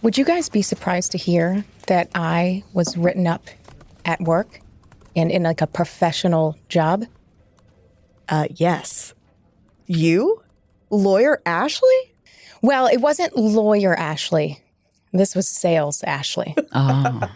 Would you guys be surprised to hear that I was written up at work and in like a professional job? Yes. You? Lawyer Ashley? Well, it wasn't lawyer Ashley. This was sales Ashley. Oh.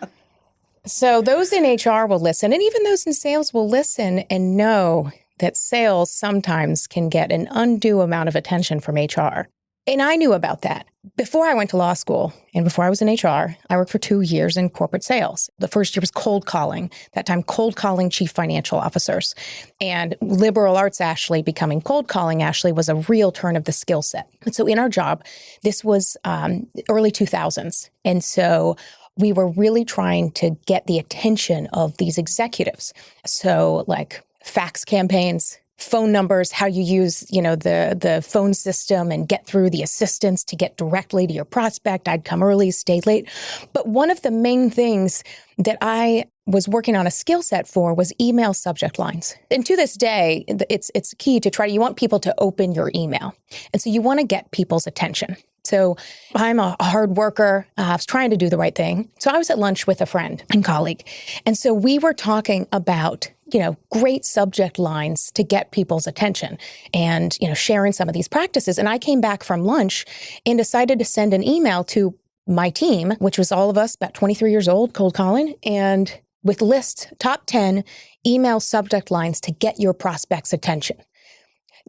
So those in HR will listen, and even those in sales will listen and know that sales sometimes can get an undue amount of attention from HR. And I knew about that. Before I went to law school and before I was in HR, I worked for 2 years in corporate sales. The first year was cold calling, that time cold calling chief financial officers. And liberal arts Ashley becoming cold calling Ashley was a real turn of the skill set. And so in our job, this was early 2000s. And so we were really trying to get the attention of these executives. So like fax campaigns, phone numbers, how you use, the phone system and get through the assistants to get directly to your prospect. I'd come early, stay late. But one of the main things that I was working on a skill set for was email subject lines. And to this day, it's key to you want people to open your email. And so you want to get people's attention. So I'm a hard worker. I was trying to do the right thing. So I was at lunch with a friend and colleague. And so we were talking about great subject lines to get people's attention and, sharing some of these practices. And I came back from lunch and decided to send an email to my team, which was all of us about 23 years old, cold calling, and with lists, top 10 email subject lines to get your prospects' attention.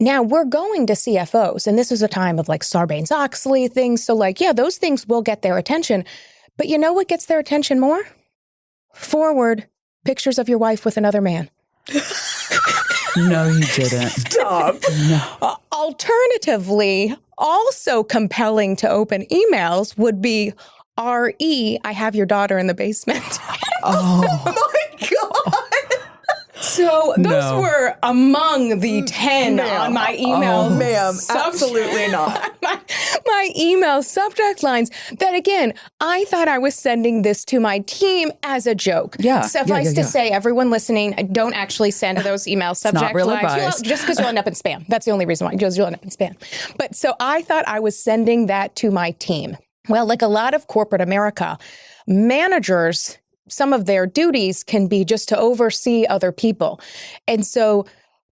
Now we're going to CFOs, and this is a time of like Sarbanes-Oxley things. So those things will get their attention. But you know what gets their attention more? Forward pictures of your wife with another man. No, you didn't. Stop. No. Alternatively, also compelling to open emails would be RE, I have your daughter in the basement. Oh my God. So those were among the 10 on my email. Ma'am, absolutely not. my email subject lines that, again, I thought I was sending this to my team as a joke. Yeah. Suffice to say, everyone listening, don't actually send those email subject lines. Just because you'll end up in spam. That's the only reason why, because you'll end up in spam. But so I thought I was sending that to my team. Well, like a lot of corporate America, managers, some of their duties can be just to oversee other people. And so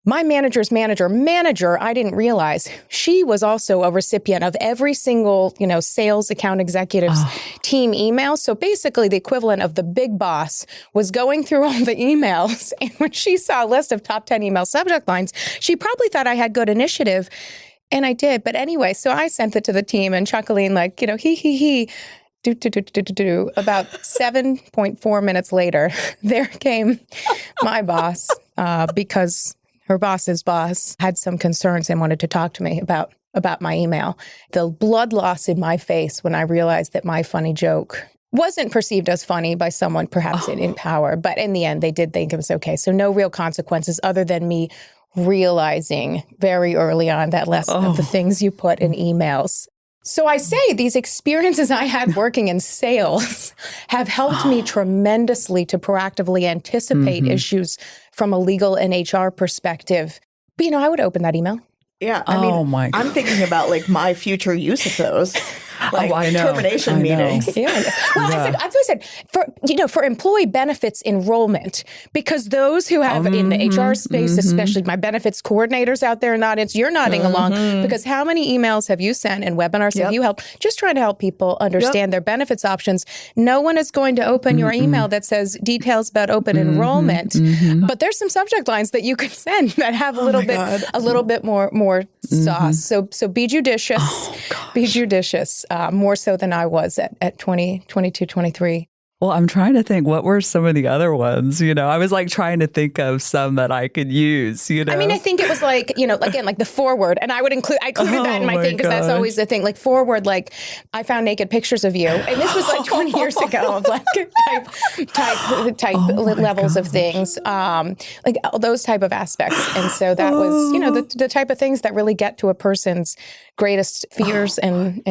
my manager's manager, I didn't realize she was also a recipient of every single, sales account executive's team email. So basically the equivalent of the big boss was going through all the emails. And when she saw a list of top 10 email subject lines, she probably thought I had good initiative. And I did. But anyway, so I sent it to the team and chuckling he. About 7.4 minutes later, there came my boss because her boss's boss had some concerns and wanted to talk to me about my email. The blood loss in my face when I realized that my funny joke wasn't perceived as funny by someone perhaps in power, but in the end, they did think it was okay. So no real consequences other than me realizing very early on that lesson of the things you put in emails. So I say these experiences I had working in sales have helped me tremendously to proactively anticipate issues from a legal and HR perspective. But, I would open that email. Yeah. I mean, I'm thinking about my future use of those. Termination meetings. Yeah. Well, that's what I said. For employee benefits enrollment, because those who have in the HR space, especially my benefits coordinators out there, you're nodding along, because how many emails have you sent and webinars have you helped just trying to help people understand their benefits options? No one is going to open your email that says details about open enrollment, but there's some subject lines that you can send that have a little bit more sauce. So be judicious. Be judicious. More so than I was at 20, 22, 23. Well, I'm trying to think, what were some of the other ones? I was trying to think of some that I could use, I mean, I think it was again, the forward. And I included that in my thing, because that's always the thing. Forward, I found naked pictures of you. And this was 20 years ago of type levels of things, those type of aspects. And so that was, the type of things that really get to a person's greatest fears and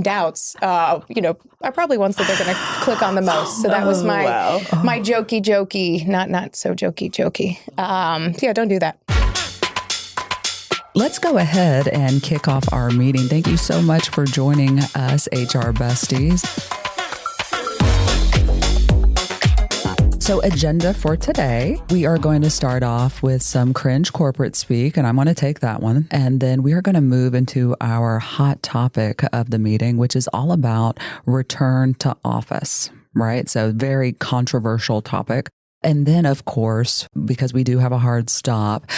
doubts, are probably ones that they're going to click on the most. So that was my jokey, not so jokey. Don't do that. Let's go ahead and kick off our meeting. Thank you so much for joining us, HR Besties. So agenda for today, we are going to start off with some cringe corporate speak, and I'm going to take that one. And then we are going to move into our hot topic of the meeting, which is all about return to office, right? So very controversial topic. And then, of course, because we do have a hard stop,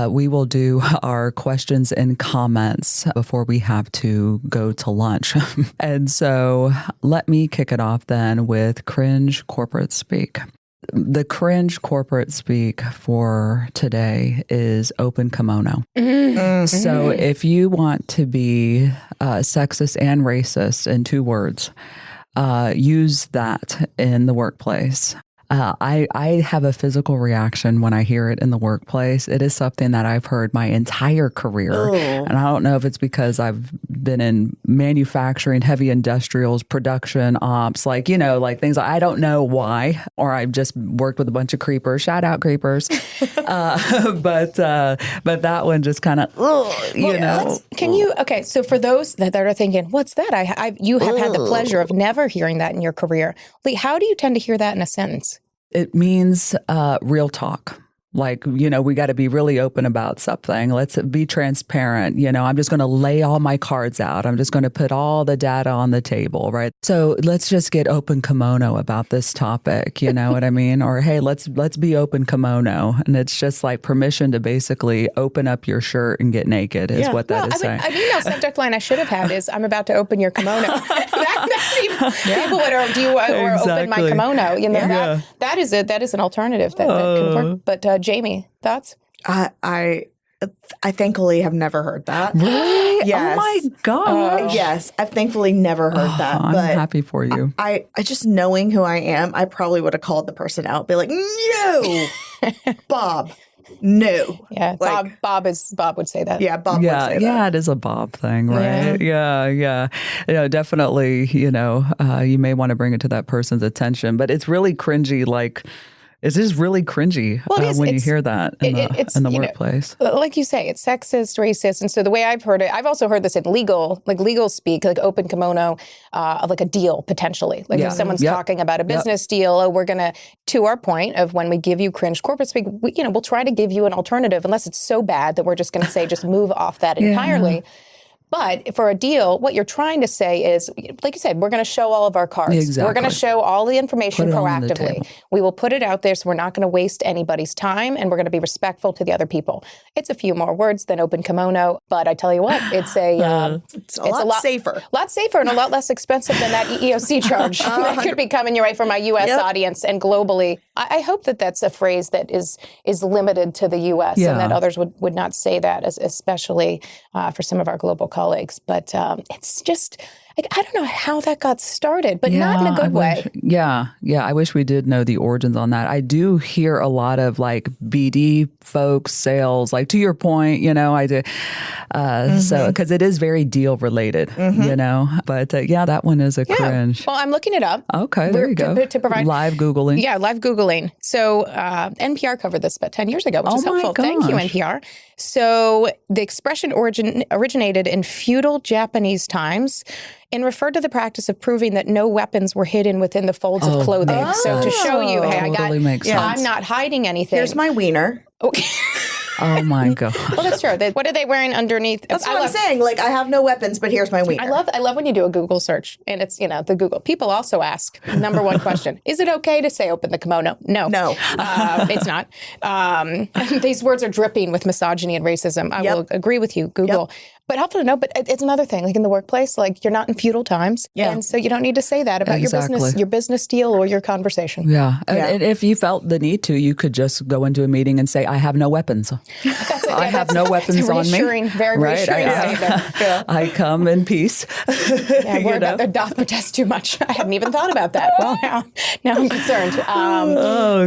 we will do our questions and comments before we have to go to lunch. And so let me kick it off then with cringe corporate speak. The cringe corporate speak for today is open kimono. Mm-hmm. So if you want to be sexist and racist in 2 words, use that in the workplace. I have a physical reaction when I hear it in the workplace. It is something that I've heard my entire career. Oh. And I don't know if it's because I've been in manufacturing, heavy industrials, production, ops, like things. I don't know why, or I've just worked with a bunch of creepers. Shout out creepers. But that one just kind of, Okay, so for those that are thinking, what's that? You have had the pleasure of never hearing that in your career. Leigh, how do you tend to hear that in a sentence? It means real talk. Like, we got to be really open about something. Let's be transparent. I'm just going to lay all my cards out. I'm just going to put all the data on the table, right? So let's just get open kimono about this topic. You know what I mean? Or, hey, let's be open kimono. And it's just like permission to basically open up your shirt and get naked is what that is saying. An email subject line I should have had is, I'm about to open your kimono. People would, or do you open my kimono? That is an alternative that could work. But Jamie, thoughts? I thankfully have never heard that. Really? Yes. Oh my gosh. Yes, I've thankfully never heard that. I'm happy for you. I just knowing who I am, I probably would have called the person out, be like, no, Bob. No. Yeah, Bob would say that. Yeah, Bob would say that. Yeah, it is a Bob thing, right? Yeah. Definitely, you may want to bring it to that person's attention, but it's really cringy, like it is really cringy when you hear that in the workplace. Like you say, it's sexist, racist. And so the way I've heard it, I've also heard this in legal speak, like open kimono of like a deal potentially. Like if someone's talking about a business deal, we're going to our point of when we give you cringe corporate speak, we'll try to give you an alternative unless it's so bad that we're just going to say, just move off that entirely. But for a deal, what you're trying to say is, like you said, we're going to show all of our cards. Exactly. We're going to show all the information proactively. We will put it out there, so we're not going to waste anybody's time, and we're going to be respectful to the other people. It's a few more words than open kimono, but I tell you what, it's a lot safer. A lot safer and a lot less expensive than that EEOC charge that could be coming your way from my U.S. audience and globally. I hope that that's a phrase that is limited to the U.S. and that others would not say that, especially for some of our global colleagues. But it's just, I don't know how that got started, but not in a good way. I wish we did know the origins on that. I do hear a lot of like BD folks, sales, like to your point, I do. So, because it is very deal related, but that one is a cringe. Well, I'm looking it up. Okay, there you go. To provide live Googling. Yeah, live Googling. So NPR covered this about 10 years ago, which is helpful. Gosh. Thank you, NPR. So the expression originated in feudal Japanese times and referred to the practice of proving that no weapons were hidden within the folds of clothing. So to show you, hey, I'm not hiding anything. Here's my wiener. Okay. Oh my God. Well, that's true. What are they wearing underneath? That's what I'm saying. Like, I have no weapons, but here's my wiener. I love when you do a Google search and it's, the Google. People also ask, number one question, is it okay to say open the kimono? No. It's not. These words are dripping with misogyny and racism. I will agree with you, Google. Yep. But helpful to know, but it's another thing, like in the workplace, like you're not in feudal times. Yeah. And so you don't need to say that about your business deal or your conversation. Yeah. And if you felt the need to, you could just go into a meeting and say, I have no weapons. I have no weapons on me. Very reassuring statement. I come in peace. That doth protest too much. I hadn't even thought about that. Well, now I'm concerned.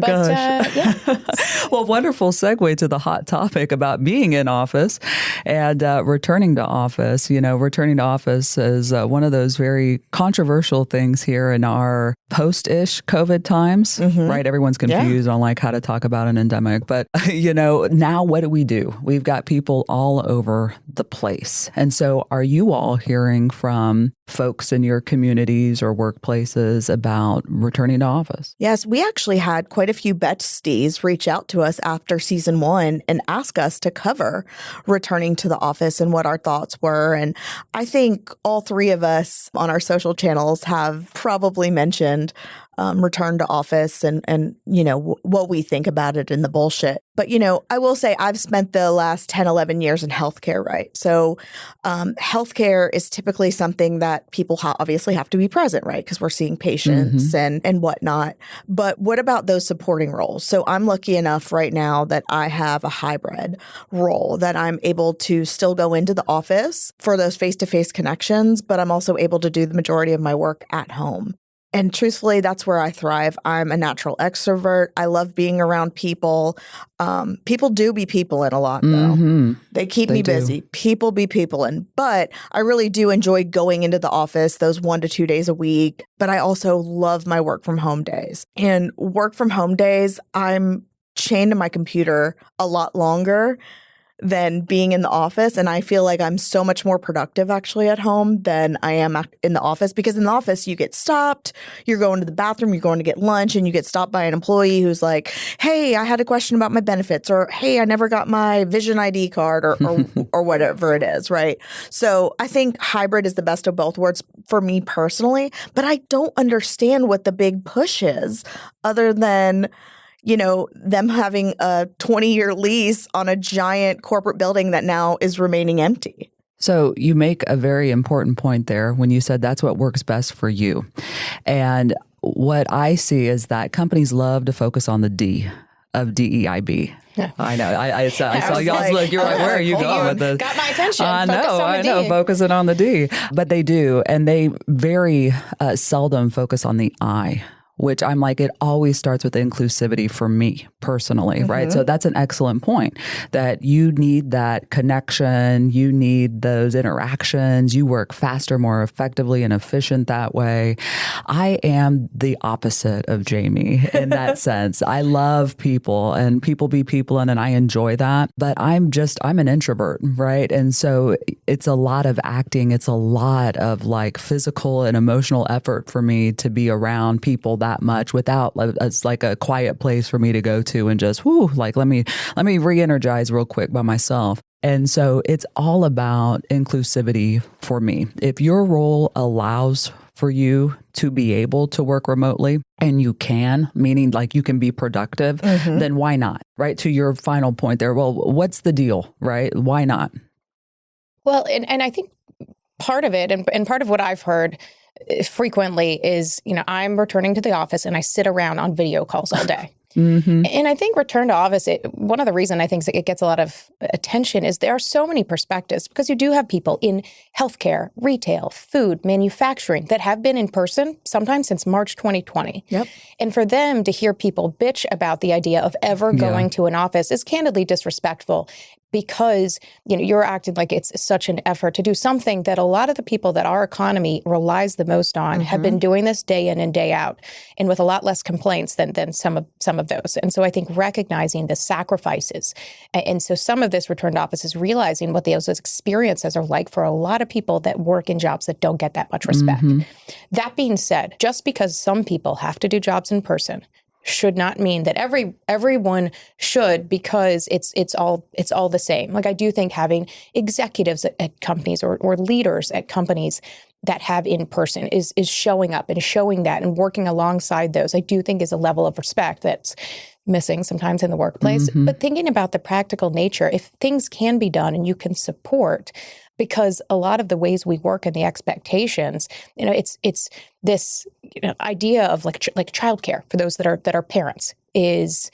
Gosh. Well, wonderful segue to the hot topic about being in office and returning returning to office. Returning to office is one of those very controversial things here in our post-ish COVID times, right? Everyone's confused on like how to talk about an endemic. But, now what do? We've got people all over the place. And so are you all hearing from folks in your communities or workplaces about returning to office? Yes, we actually had quite a few besties reach out to us after season 1 and ask us to cover returning to the office and what our thoughts were. And I think all three of us on our social channels have probably mentioned return to office and what we think about it and the bullshit. But, I will say I've spent the last 10, 11 years in healthcare, right? So healthcare is typically something that people obviously have to be present, right? Because we're seeing patients and whatnot. But what about those supporting roles? So I'm lucky enough right now that I have a hybrid role, that I'm able to still go into the office for those face-to-face connections, but I'm also able to do the majority of my work at home. And truthfully, that's where I thrive. I'm a natural extrovert. I love being around people. People do be people in a lot, though. They keep me busy. People be people in. But I really do enjoy going into the office those 1 to 2 days a week. But I also love my work from home days. And work from home days, I'm chained to my computer a lot longer than being in the office. And I feel like I'm so much more productive actually at home than I am in the office, because in the office you get stopped, you're going to the bathroom, you're going to get lunch, and you get stopped by an employee who's like, hey, I had a question about my benefits, or hey, I never got my Vision ID card, or whatever it is, right? So I think hybrid is the best of both worlds for me personally, but I don't understand what the big push is other than them having a 20-year lease on a giant corporate building that now is remaining empty. So you make a very important point there when you said that's what works best for you. And what I see is that companies love to focus on the D of DEIB. Yeah. I know. I saw y'all's look. You're like, where are you going with this? Got my attention. I know. Focusing on the D. But they do. And they very seldom focus on the I, which I'm like, it always starts with inclusivity for me personally, right? So that's an excellent point, that you need that connection, you need those interactions, you work faster, more effectively and efficient that way. I am the opposite of Jamie in that sense. I love people and people be people, and I enjoy that, but I'm an introvert, right? And so it's a lot of acting. It's a lot of like physical and emotional effort for me to be around people that much without it's like a quiet place for me to go to and just let me re-energize real quick by myself. And so it's all about inclusivity for me. If your role allows for you to be able to work remotely, and you can, meaning like you can be productive, then why not? Right? To your final point there, well, what's the deal, right? Why not? Well, and I think part of it, and part of what I've heard frequently is, I'm returning to the office and I sit around on video calls all day. And I think return to office, one of the reasons I think it gets a lot of attention is there are so many perspectives, because you do have people in healthcare, retail, food, manufacturing that have been in person sometimes since March 2020. Yep. And for them to hear people bitch about the idea of ever going to an office is candidly disrespectful, because you're acting like it's such an effort to do something that a lot of the people that our economy relies the most on have been doing this day in and day out, and with a lot less complaints than some of those. And so I think recognizing the sacrifices, and so some of this return to office is realizing what those experiences are like for a lot of people that work in jobs that don't get that much respect. That being said, just because some people have to do jobs in person should not mean that everyone should, because it's all the same. Like, I do think having executives at companies or leaders at companies that have in person is showing up and showing that and working alongside those, I do think is a level of respect that's missing sometimes in the workplace. But thinking about the practical nature, if things can be done and you can support, because a lot of the ways we work and the expectations, it's this idea of like childcare for those that are parents is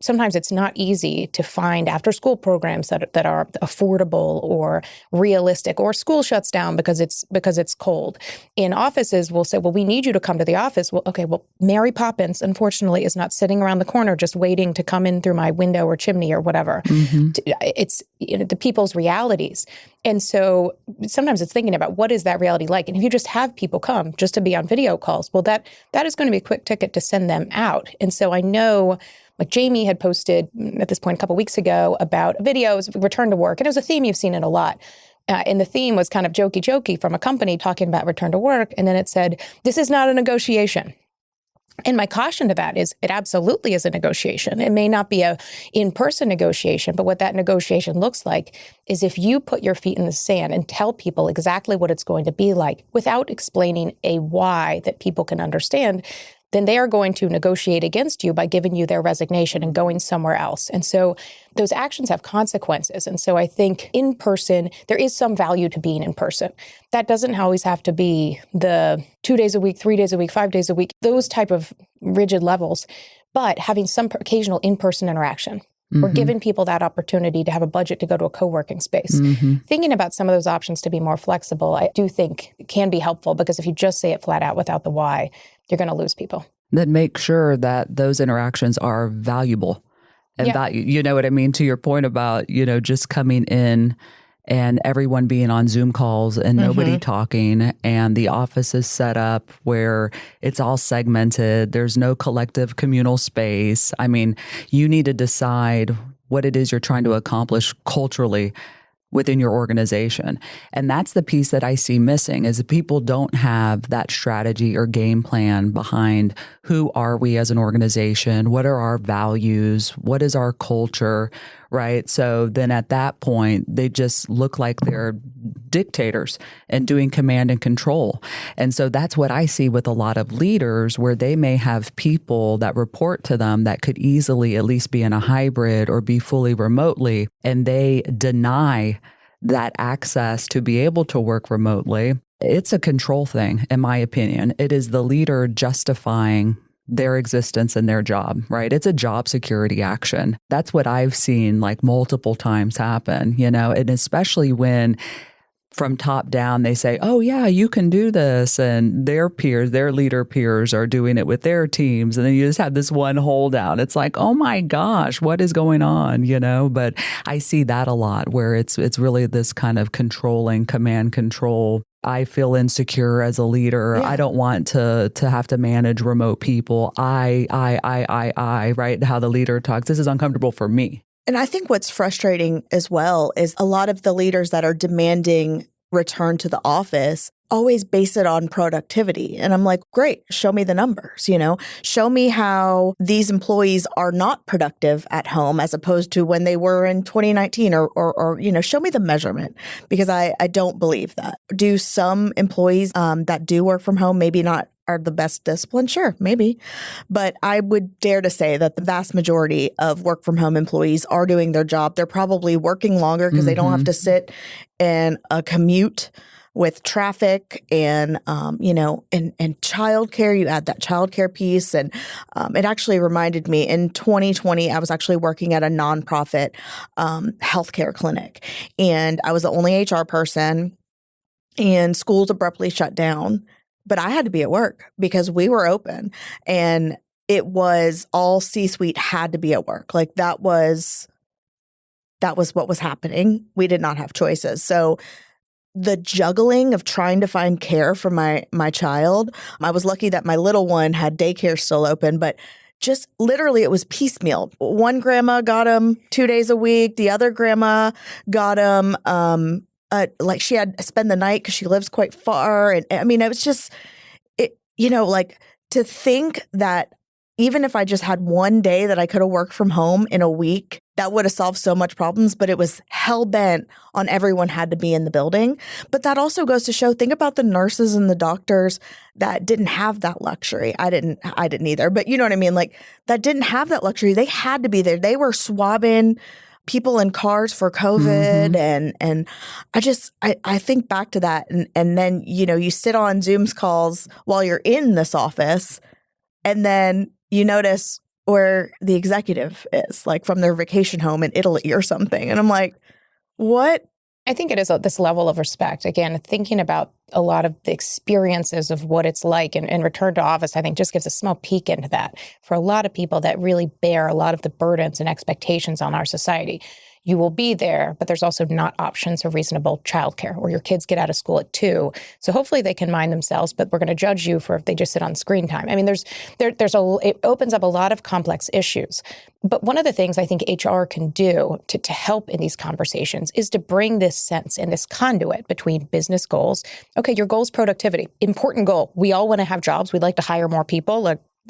sometimes it's not easy to find after school programs that are affordable or realistic, or school shuts down because it's cold. In offices, we'll say, well, we need you to come to the office. Well, okay, well, Mary Poppins, unfortunately, is not sitting around the corner just waiting to come in through my window or chimney or whatever. It's the people's realities. And so sometimes it's thinking about what is that reality like? And if you just have people come just to be on video calls, well, that is going to be a quick ticket to send them out. And so I know, like Jamie had posted at this point a couple of weeks ago about videos, return to work. And it was a theme you've seen it a lot. And the theme was kind of jokey from a company talking about return to work. And then it said, this is not a negotiation. And my caution to that is it absolutely is a negotiation. It may not be a in-person negotiation, but what that negotiation looks like is if you put your feet in the sand and tell people exactly what it's going to be like without explaining a why that people can understand, then they are going to negotiate against you by giving you their resignation and going somewhere else. And so those actions have consequences. And so I think in person, there is some value to being in person. That doesn't always have to be the 2 days a week, 3 days a week, 5 days a week, those type of rigid levels, but having some occasional in-person interaction. We're giving people that opportunity to have a budget to go to a co-working space. Thinking about some of those options to be more flexible, I do think can be helpful, because if you just say it flat out without the why, you're going to lose people. Then make sure that those interactions are valuable and value. You know what I mean? To your point about, just coming in and everyone being on Zoom calls and nobody talking, and the office is set up where it's all segmented. There's no collective communal space. I mean, you need to decide what it is you're trying to accomplish culturally within your organization. And that's the piece that I see missing, is that people don't have that strategy or game plan behind who are we as an organization? What are our values? What is our culture? Right? So then at that point, they just look like they're dictators and doing command and control. And so that's what I see with a lot of leaders, where they may have people that report to them that could easily at least be in a hybrid or be fully remotely, and they deny that access to be able to work remotely. It's a control thing, in my opinion. It is the leader justifying their existence and their job, right? It's a job security action. That's what I've seen like multiple times happen, and especially when from top down, they say, oh yeah, you can do this. And their peers, their leader peers are doing it with their teams. And then you just have this one holdout. It's like, oh my gosh, what is going on? But I see that a lot, where it's really this kind of controlling, command control. I feel insecure as a leader. I don't want to have to manage remote people. I, right? How the leader talks. This is uncomfortable for me. And I think what's frustrating as well is a lot of the leaders that are demanding return to the office always base it on productivity. And I'm like, great, show me the numbers, show me how these employees are not productive at home as opposed to when they were in 2019 or show me the measurement, because I don't believe that. Do some employees that do work from home maybe not are the best discipline? Sure, maybe. But I would dare to say that the vast majority of work from home employees are doing their job. They're probably working longer because they don't have to sit in a commute with traffic and childcare. You add that childcare piece. And it actually reminded me, in 2020, I was actually working at a nonprofit healthcare clinic. And I was the only HR person, and schools abruptly shut down. But I had to be at work because we were open, and it was all C-suite had to be at work. Like that was what was happening. We did not have choices. So the juggling of trying to find care for my child, I was lucky that my little one had daycare still open, but just literally it was piecemeal. One grandma got him 2 days a week. The other grandma got him like she had to spend the night because she lives quite far. And I mean, it was just, to think that even if I just had one day that I could have worked from home in a week, that would have solved so much problems. But it was hell bent on everyone had to be in the building. But that also goes to show, think about the nurses and the doctors that didn't have that luxury. I didn't either. But you know what I mean? Like that didn't have that luxury. They had to be there. They were swabbing people in cars for COVID. And I think back to that. And then, you sit on Zoom's calls while you're in this office, and then you notice where the executive is, like from their vacation home in Italy or something. And I'm like, what? I think it is this level of respect. Again, thinking about a lot of the experiences of what it's like and return to office, I think just gives a small peek into that for a lot of people that really bear a lot of the burdens and expectations on our society. You will be there, but there's also not options of reasonable childcare, or your kids get out of school at 2. So hopefully they can mind themselves, but we're going to judge you for if they just sit on screen time. I mean, it opens up a lot of complex issues. But one of the things I think HR can do to help in these conversations is to bring this sense and this conduit between business goals. Okay, your goal is productivity, important goal. We all want to have jobs. We'd like to hire more people.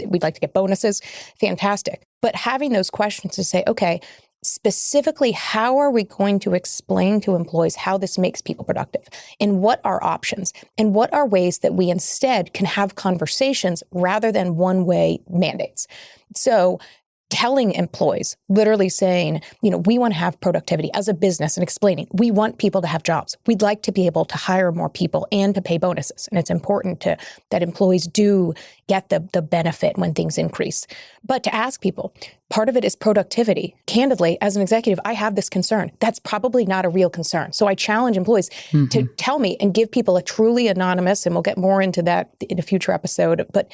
We'd like to get bonuses. Fantastic. But having those questions to say, okay, specifically, how are we going to explain to employees how this makes people productive, and what are options, and what are ways that we instead can have conversations rather than one-way mandates? So telling employees, literally saying, we want to have productivity as a business, and explaining, we want people to have jobs. We'd like to be able to hire more people and to pay bonuses. And it's important that employees do get the benefit when things increase. But to ask people, part of it is productivity. Candidly, as an executive, I have this concern. That's probably not a real concern. So I challenge employees to tell me and give people a truly anonymous, and we'll get more into that in a future episode, but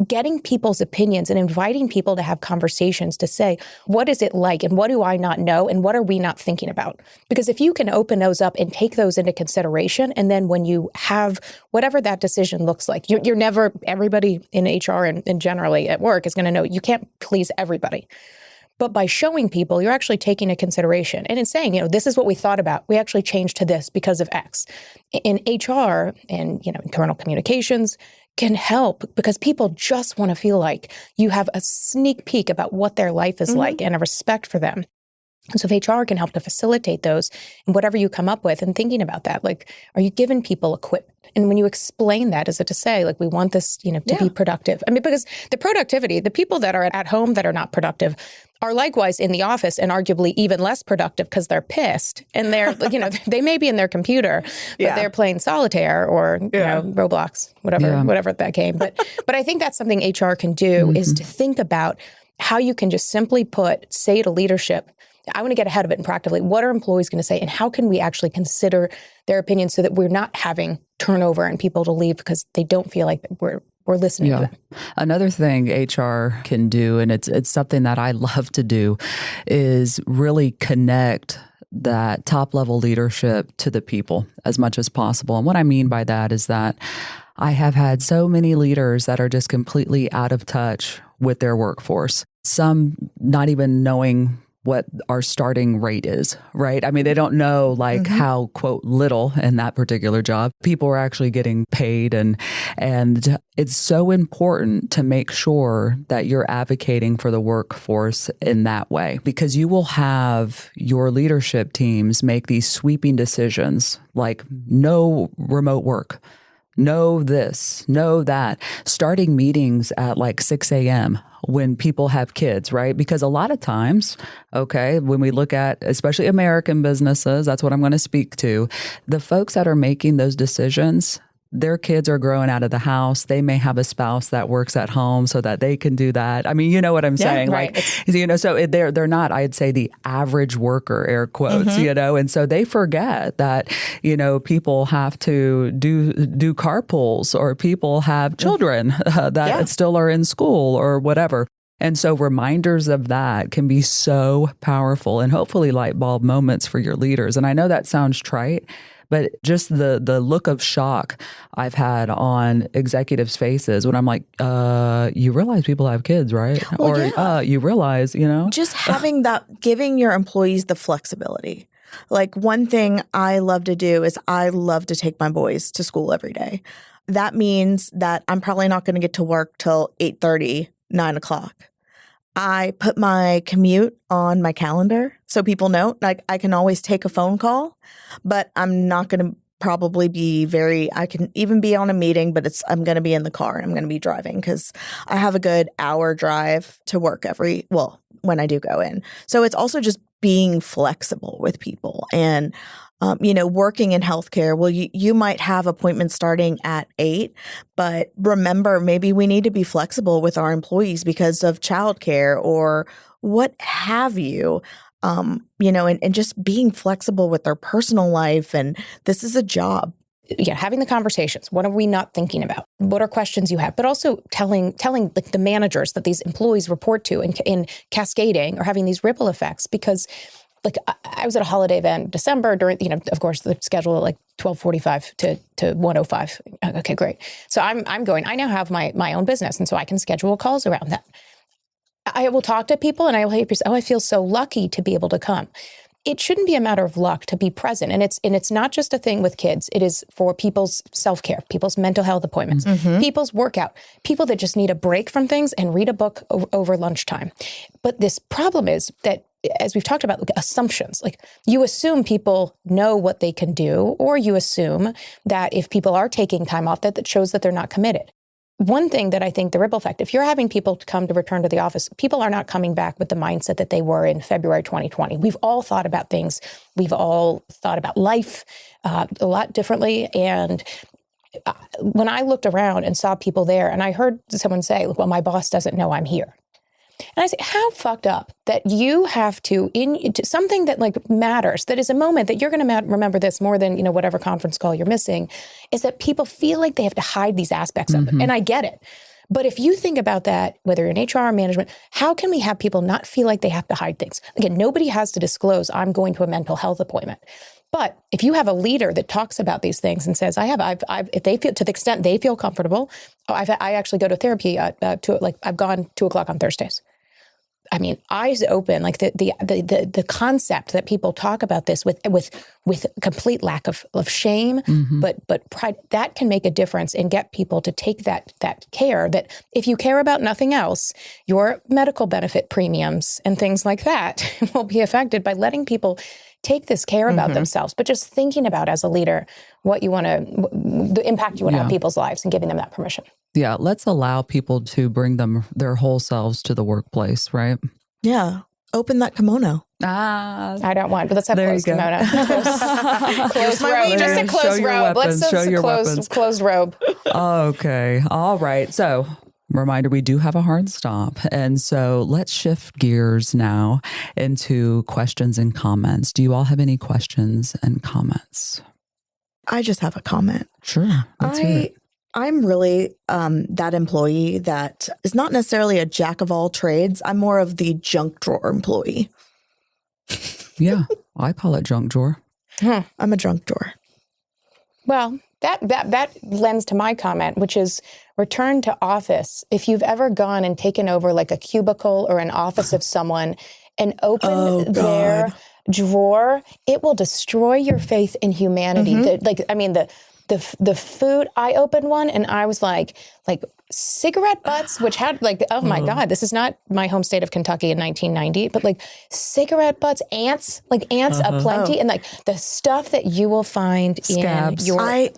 getting people's opinions and inviting people to have conversations to say, what is it like, and what do I not know, and what are we not thinking about? Because if you can open those up and take those into consideration, and then when you have whatever that decision looks like, you're never, everybody in HR and generally at work is going to know you can't please everybody. But by showing people, you're actually taking a consideration. And in saying, this is what we thought about. We actually changed to this because of X. In HR and, internal communications can help, because people just want to feel like you have a sneak peek about what their life is like and a respect for them. And so if HR can help to facilitate those and whatever you come up with, and thinking about that, like, are you giving people equipment? And when you explain that, is it to say, like, we want this, to be productive? I mean, because the productivity, the people that are at home that are not productive are likewise in the office and arguably even less productive because they're pissed. And they're, they may be in their computer, but they're playing solitaire or, Roblox, whatever that game. But I think that's something HR can do is to think about how you can just simply say to leadership, I want to get ahead of it and practically, what are employees going to say, and how can we actually consider their opinions so that we're not having turnover and people to leave because they don't feel like we're listening to them. Another thing HR can do, and it's something that I love to do, is really connect that top level leadership to the people as much as possible. And what I mean by that is that I have had so many leaders that are just completely out of touch with their workforce. Some not even knowing what our starting rate is, right? I mean, they don't know how, quote, little in that particular job people are actually getting paid. And it's so important to make sure that you're advocating for the workforce in that way, because you will have your leadership teams make these sweeping decisions like no remote work, no this, no that, starting meetings at like 6 a.m. when people have kids, right? Because a lot of times, when we look at especially American businesses, that's what I'm going to speak to, the folks that are making those decisions, their kids are growing out of the house. They may have a spouse that works at home so that they can do that. I mean, you know what I'm saying? Right. So they're not, I'd say, the average worker, air quotes, and so they forget that, people have to do carpools, or people have children that still are in school or whatever. And so reminders of that can be so powerful and hopefully light bulb moments for your leaders. And I know that sounds trite, but just the look of shock I've had on executives' faces when I'm like, you realize people have kids, right? Well, you realize, Just having that, giving your employees the flexibility. Like, one thing I love to do is I love to take my boys to school every day. That means that I'm probably not going to get to work till 8:30, 9 o'clock. I put my commute on my calendar so people know, like, I can always take a phone call, but I'm not going to probably be I can even be on a meeting, but I'm going to be in the car and I'm going to be driving because I have a good hour drive to work when I do go in. So it's also just being flexible with people and working in healthcare, well, you might have appointments starting at 8, but remember, maybe we need to be flexible with our employees because of childcare or what have you. And just being flexible with their personal life. And this is a job. Yeah, having the conversations. What are we not thinking about? What are questions you have? But also telling like the managers that these employees report to in cascading or having these ripple effects. Because like I was at a holiday event in December during, of course, the schedule at like 12:45 to 1:05. Okay, great. So I'm going. I now have my own business, and so I can schedule calls around that. I will talk to people, and I will hear people say, "Oh, I feel so lucky to be able to come." It shouldn't be a matter of luck to be present. And it's not just a thing with kids. It is for people's self-care, people's mental health appointments, people's workout, people that just need a break from things and read a book over lunchtime. But this problem is that, as we've talked about, like assumptions, like you assume people know what they can do, or you assume that if people are taking time off, that shows that they're not committed. One thing that I think the ripple effect, if you're having people to come to return to the office, people are not coming back with the mindset that they were in February 2020. We've all thought about things. We've all thought about life a lot differently. And when I looked around and saw people there, and I heard someone say, well, my boss doesn't know I'm here. And I say, how fucked up that you have to, something that like matters, that is a moment that you're going to remember this more than, whatever conference call you're missing, is that people feel like they have to hide these aspects of it. And I get it. But if you think about that, whether in HR or management, how can we have people not feel like they have to hide things? Again, nobody has to disclose, I'm going to a mental health appointment. But if you have a leader that talks about these things and says, if they feel, to the extent they feel comfortable, I actually go to therapy I've gone 2:00 on Thursdays. I mean, eyes open, like the concept that people talk about this with complete lack of shame, but pride, that can make a difference and get people to take that care, that if you care about nothing else, your medical benefit premiums and things like that will be affected by letting people take this care about themselves, but just thinking about as a leader what you want to, the impact you want to have on people's lives and giving them that permission. Yeah, let's allow people to bring their whole selves to the workplace, right? Yeah. Open that kimono. I don't want, but let's have closed kimono. Closed robe. wiener. Just a closed robe. Let's show your weapons. Closed robe. Okay. All right. So, reminder, we do have a hard stop. And so let's shift gears now into questions and comments. Do you all have any questions and comments? I just have a comment. Sure. Let's hear it. I'm really that employee that is not necessarily a jack of all trades. I'm more of the junk drawer employee. Yeah, I call it junk drawer. I'm a junk drawer. Well, that lends to my comment, which is return to office. If you've ever gone and taken over like a cubicle or an office of someone and opened their drawer, it will destroy your faith in humanity. The food, I opened one and I was like cigarette butts, which had oh my God, this is not my home state of Kentucky in 1990, but like cigarette butts, ants aplenty, and like the stuff that you will find scabs. in your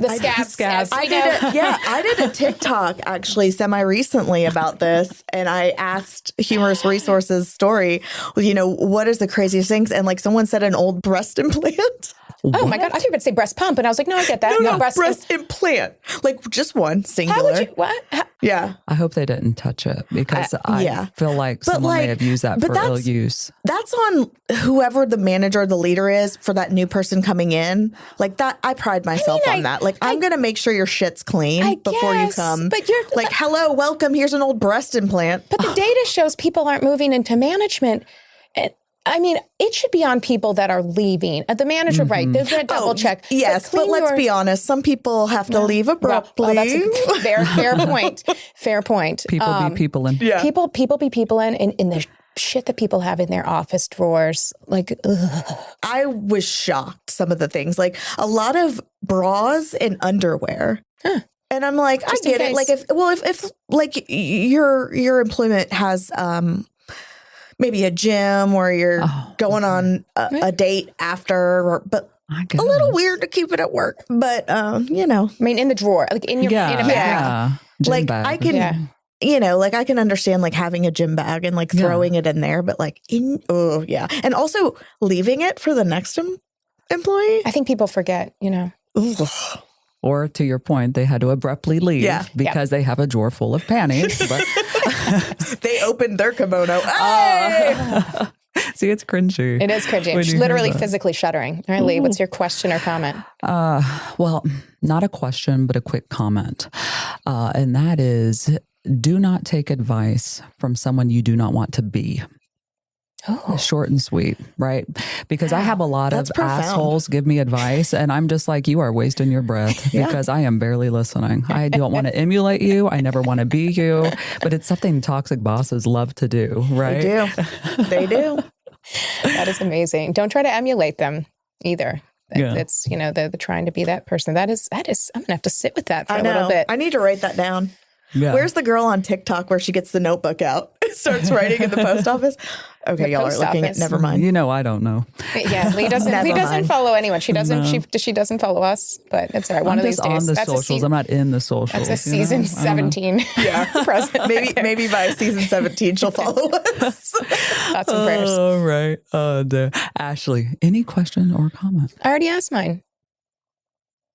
scabs. I did a TikTok actually semi-recently about this, and I asked Humorous Resources story, what is the craziest things? And like someone said an old breast implant. Oh my God, I thought you were going to say breast pump, and I was like, no, I get that. No, breast implant. Like just one, singular. How would you, what? Yeah. I hope they didn't touch it because I feel like someone may have used that for ill use. That's on whoever the manager or the leader is for that new person coming in. Like that, I pride myself on that. Like I'm going to make sure your shit's clean before you come. But you're like, hello, welcome. Here's an old breast implant. But the data shows people aren't moving into management. I mean, it should be on people that are leaving. The manager, right? They're going to double check. Yes, but let's be honest. Some people have to leave abruptly. That's a fair point. Fair point. People be people in. Yeah. People be people in the shit that people have in their office drawers. Like, ugh. I was shocked. Some of the things, like a lot of bras and underwear. Huh. And I'm like, just I get it. Like if like your employment has maybe a gym where you're going on a date after, but a little weird to keep it at work. But, I mean, in the drawer, like in a bag. Yeah. Like bag. I can, like I can understand like having a gym bag and like throwing it in there, but like and also leaving it for the next employee? I think people forget, Ugh. Or to your point, they had to abruptly leave Yeah. because they have a drawer full of panties. But They opened their kimono. Hey! see, it's cringy. It is cringy. when you hear Literally that. physically shuddering. All right, Leigh, what's your question or comment? Well, not a question, but a quick comment. And that is, do not take advice from someone you do not want to be. Oh, Short and sweet, right? Because I have a lot That's of profound. assholes give me advice, and I'm just like, you are wasting your breath Yeah. because I am barely listening. I don't want to emulate you. I never want to be you, but it's something toxic bosses love to do, right? They do. that is amazing. Don't try to emulate them either. Yeah. It's, they're trying to be that person. That is, I'm going to have to sit with that for I a know. little bit. I need to write that down. Yeah. Where's the girl on TikTok where she gets the notebook out, starts writing in the post office? Okay, The y'all post are looking office. at. Never mind. You know, I don't know. Yeah, Leigh doesn't Never mind. follow anyone. She doesn't No. she doesn't follow us, but it's all right. One I'm of these just days. on the That's socials. A I'm not in the socials. that's a you know? season I don't know. 17. Yeah. present. Maybe by season 17 she'll follow us. Thoughts and prayers. All right. Dear. Ashley, any question or comment? I already asked mine.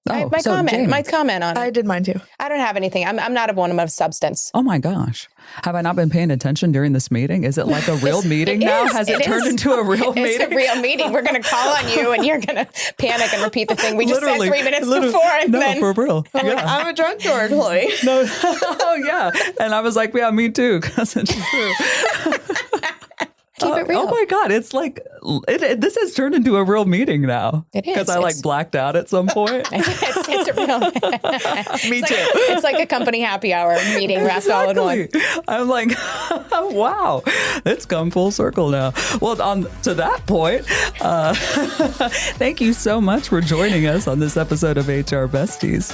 My so comment. Jamie. My comment on I it. did mine too. I don't have anything. I'm not a woman of substance. Oh my gosh. Have I not been paying attention during this meeting? Is it like a real meeting now? is. Has it It turned is. into a real It's meeting? a real meeting. We're going to call on you, and you're going to panic and repeat the thing we just said 3 minutes before, and no, then for real. Yeah. I'm a drugstore employee. No. Oh yeah. And I was like, yeah, me too. 'Cause it's true. keep it real. Oh my God. It's like, this has turned into a real meeting now. It is. Because I like It's- blacked out at some point. It's a real. Me too. It's like a company happy hour meeting wrapped all in one. Exactly. I'm like, wow, it's come full circle now. Well, to that point, thank you so much for joining us on this episode of HR Besties.